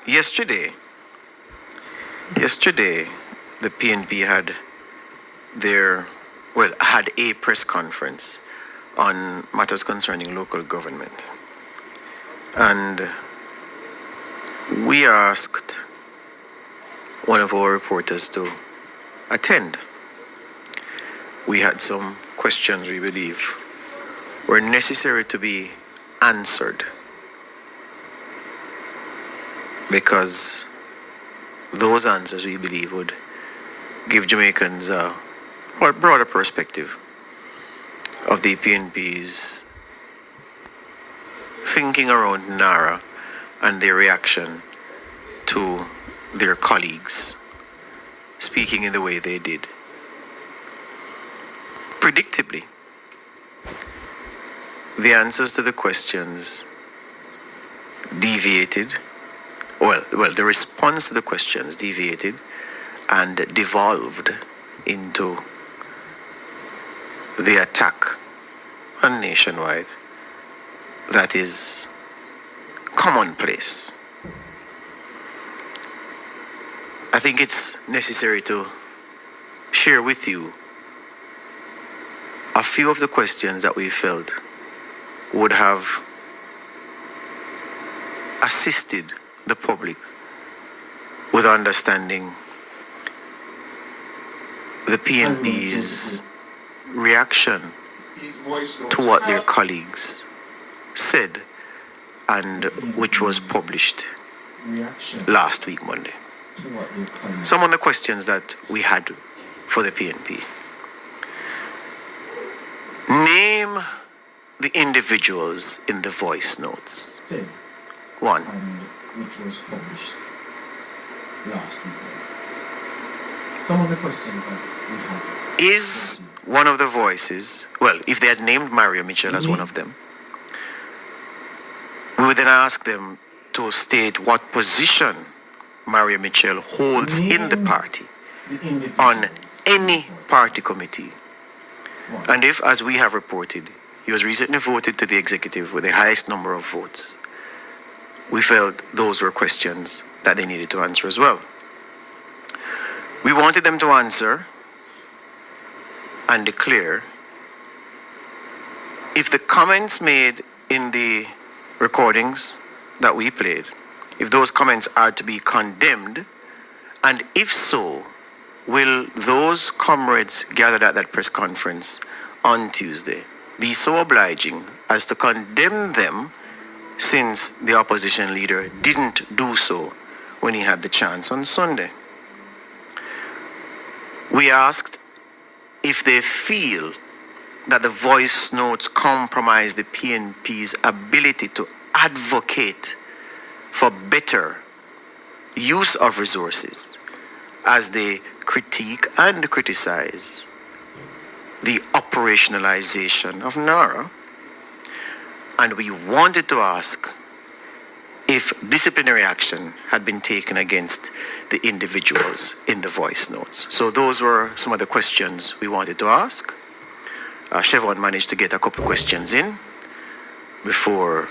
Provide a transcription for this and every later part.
Yesterday, the PNP had a press conference on matters concerning local government. And we asked one of our reporters to attend. We had some questions we believe were necessary to be answered, because those answers, we believe, would give Jamaicans a broader perspective of the PNP's thinking around NARA and their reaction to their colleagues speaking in the way they did. Predictably, the answers to the questions deviated. The response to the questions deviated and devolved into the attack on Nationwide that is commonplace. I think it's necessary to share with you a few of the questions that we felt would have assisted the public with understanding the PNP's reaction to what their colleagues said, and which was published last week, Monday. Some of the questions that we had for the PNP. Name the individuals in the voice notes. One. Which was published last week. Some of the questions that we have. Is one of the voices, if they had named Mario Mitchell as one of them, we would then ask them to state what position Mario Mitchell holds in the party on any party committee. And if, as we have reported, he was recently voted to the executive with the highest number of votes, we felt those were questions that they needed to answer as well. We wanted them to answer and declare if the comments made in the recordings that we played, if those comments are to be condemned, and if so, will those comrades gathered at that press conference on Tuesday be so obliging as to condemn them, since the opposition leader didn't do so when he had the chance on Sunday? We asked if they feel that the voice notes compromise the PNP's ability to advocate for better use of resources as they critique and criticize the operationalization of NARA. And we wanted to ask if disciplinary action had been taken against the individuals in the voice notes. So those were some of the questions we wanted to ask. Chevron managed to get a couple of questions in before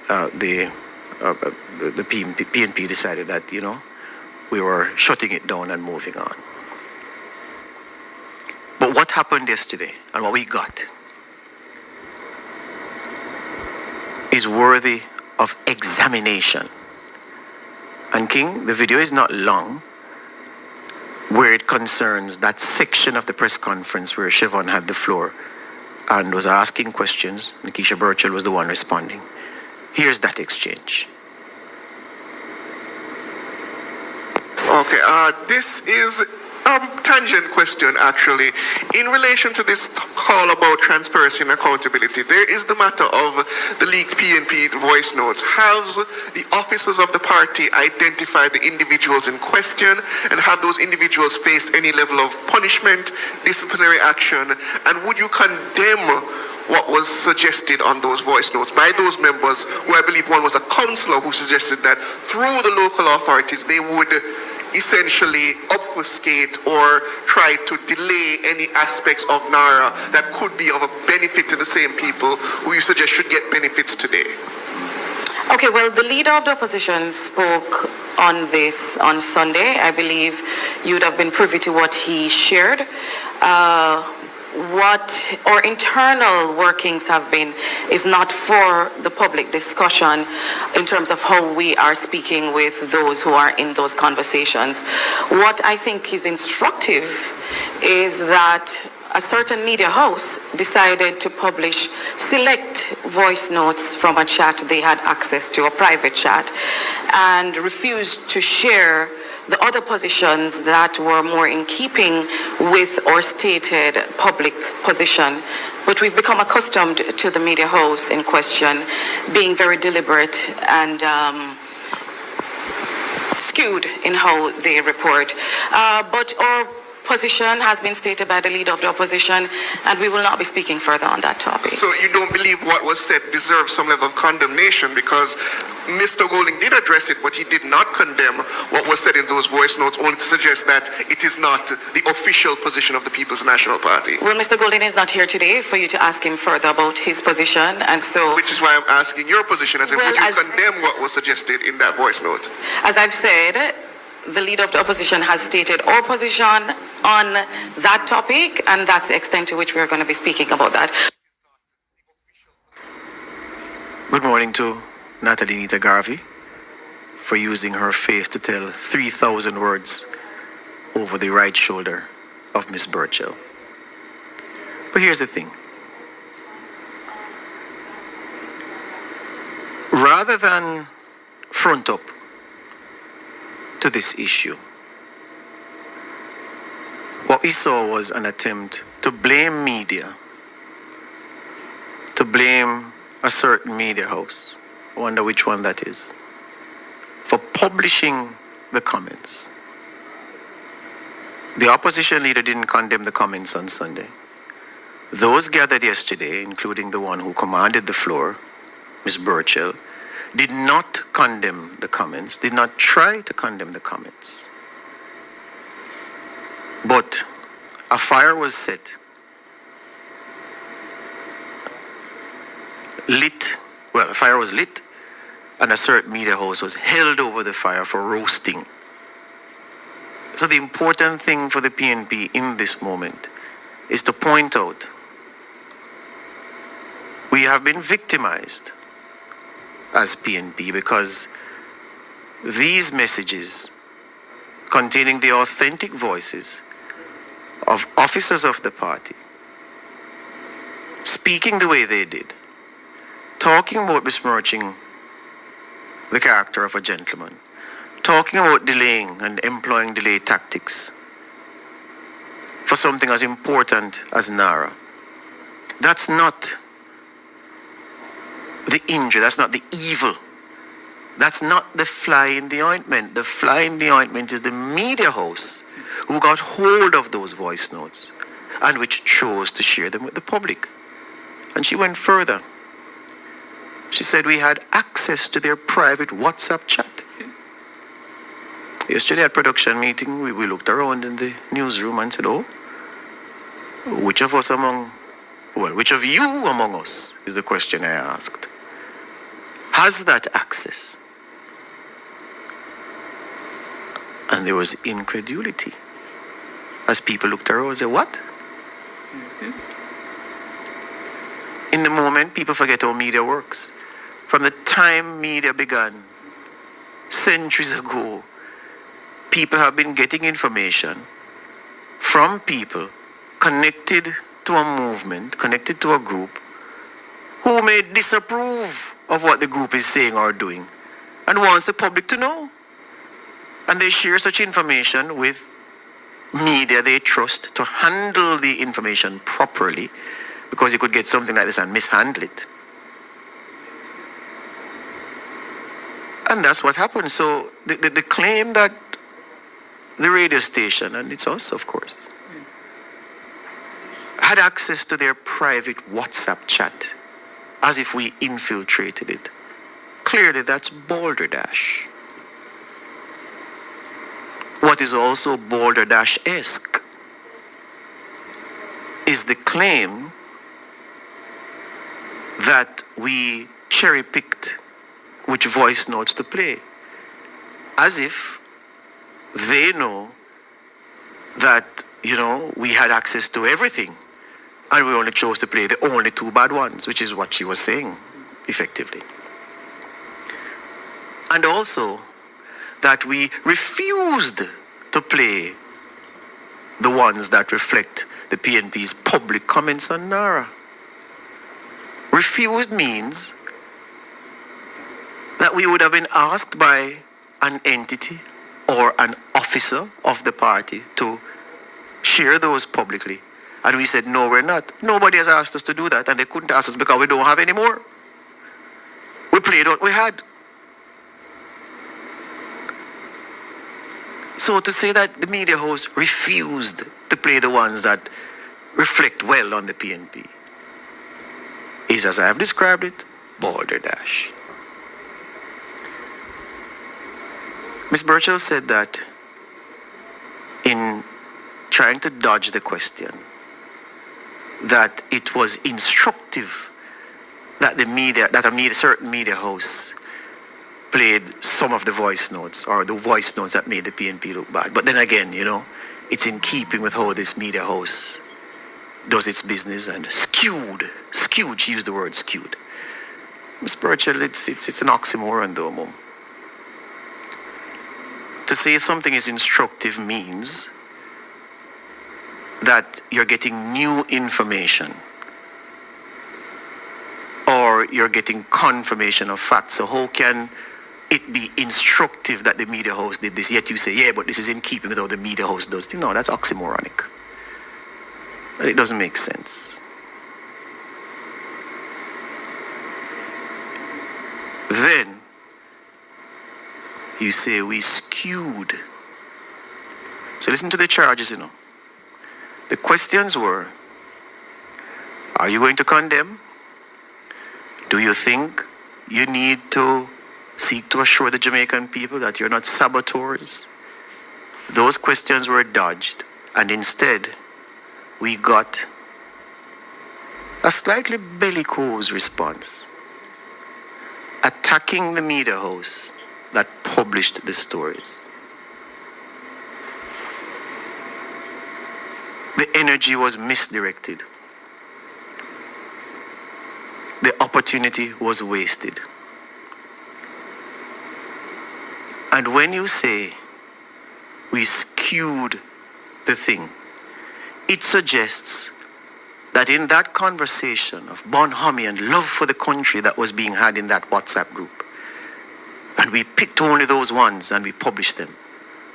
the PNP decided that, we were shutting it down and moving on. But what happened yesterday and what we got is worthy of examination. And King, the video is not long, where it concerns that section of the press conference where Chevron had the floor and was asking questions. Nikisha Burchell was the one responding. Here's that exchange. Okay, this is a tangent question, actually. In relation to this call about transparency and accountability, there is the matter of the leaked PNP voice notes. Have the officers of the party identified the individuals in question, and have those individuals faced any level of punishment, disciplinary action, and would you condemn what was suggested on those voice notes by those members, who I believe one was a councillor who suggested that through the local authorities they would essentially obfuscate or try to delay any aspects of NARA that could be of a benefit to the same people who you suggest should get benefits today? Okay, well, the leader of the opposition spoke on this on Sunday. I believe you would have been privy to what he shared. What our internal workings have been is not for the public discussion in terms of how we are speaking with those who are in those conversations. What I think is instructive is that a certain media house decided to publish select voice notes from a chat they had access to, a private chat, and refused to share the other positions that were more in keeping with our stated public position. But we've become accustomed to the media house in question being very deliberate and skewed in how they report. But our position has been stated by the leader of the opposition, and we will not be speaking further on that topic. So you don't believe what was said deserves some level of condemnation, because Mr. Golding did address it, but he did not condemn what was said in those voice notes, only to suggest that it is not the official position of the People's National Party. Well, Mr. Golding is not here today for you to ask him further about his position, and so... Which is why I'm asking your position, as in, well, would you condemn what was suggested in that voice note? As I've said, the leader of the opposition has stated our position on that topic, and that's the extent to which we're going to be speaking about that. Good morning to Natalie Nita Garvey for using her face to tell 3,000 words over the right shoulder of Miss Burchell. But here's the thing. Rather than front up to this issue, what we saw was an attempt to blame media, to blame a certain media house, I wonder which one that is, for publishing the comments. The opposition leader didn't condemn the comments on Sunday. Those gathered yesterday, including the one who commanded the floor, Ms. Burchell, did not condemn the comments, did not try to condemn the comments. But a fire was set, a fire was lit, and a certain media house was held over the fire for roasting. So the important thing for the PNP in this moment is to point out we have been victimized as PNP because these messages containing the authentic voices of officers of the party speaking the way they did, talking about besmirching the character of a gentleman, talking about delaying and employing delay tactics for something as important as NARA. That's not the injury, that's not the evil. That's not the fly in the ointment. The fly in the ointment is the media house who got hold of those voice notes and which chose to share them with the public. And she went further. She said we had access to their private WhatsApp chat. Yesterday at production meeting, we looked around in the newsroom and said, oh, which of you among us is the question I asked, has that access? And there was incredulity as people looked around and said, what? Mm-hmm. In the moment, people forget how media works. From the time media began, centuries ago, people have been getting information from people connected to a movement, connected to a group, who may disapprove of what the group is saying or doing and wants the public to know. And they share such information with media they trust to handle the information properly, because you could get something like this and mishandle it. And that's what happened. So the claim that the radio station, and it's us of course, had access to their private WhatsApp chat as if we infiltrated it, clearly that's balderdash. What is also balderdash-esque is the claim that we cherry-picked which voice notes to play, as if they know that, we had access to everything and we only chose to play the only 2 bad ones, which is what she was saying, effectively. And also that we refused to play the ones that reflect the PNP's public comments on Nara. Refused means that we would have been asked by an entity or an officer of the party to share those publicly. And we said, no, we're not. Nobody has asked us to do that, and they couldn't ask us because we don't have any more. We played what we had. So to say that the media host refused to play the ones that reflect well on the PNP is, as I have described it, balderdash. Ms. Burchell said that in trying to dodge the question, that it was instructive that certain media hosts played some of the voice notes, or the voice notes that made the PNP look bad. But then again, it's in keeping with how this media house does its business, and skewed, she used the word skewed. Ms. Burchell, it's an oxymoron though, Mom. To say something is instructive means that you're getting new information or you're getting confirmation of facts. So how can it be instructive that the media house did this, yet you say, yeah, but this is in keeping with how the media house does things? No, that's oxymoronic. It doesn't make sense. Then you say we skewed. So listen to the charges, The questions were, are you going to condemn? Do you think you need to seek to assure the Jamaican people that you're not saboteurs? Those questions were dodged, and instead we got a slightly bellicose response, attacking the media house that published the stories. The energy was misdirected. The opportunity was wasted. And when you say we skewed the thing, it suggests that in that conversation of bonhomie and love for the country that was being had in that WhatsApp group, and we picked only those ones and we published them.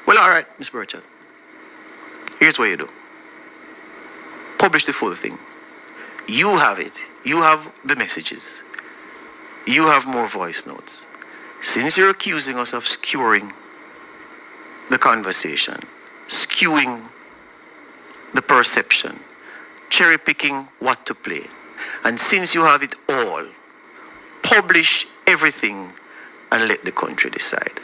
Well, all right, Ms. Burchell, here's what you do. Publish the full thing. You have it. You have the messages. You have more voice notes. Since you're accusing us of skewing the conversation, skewing the perception, cherry picking what to play, and since you have it all, publish everything and let the country decide.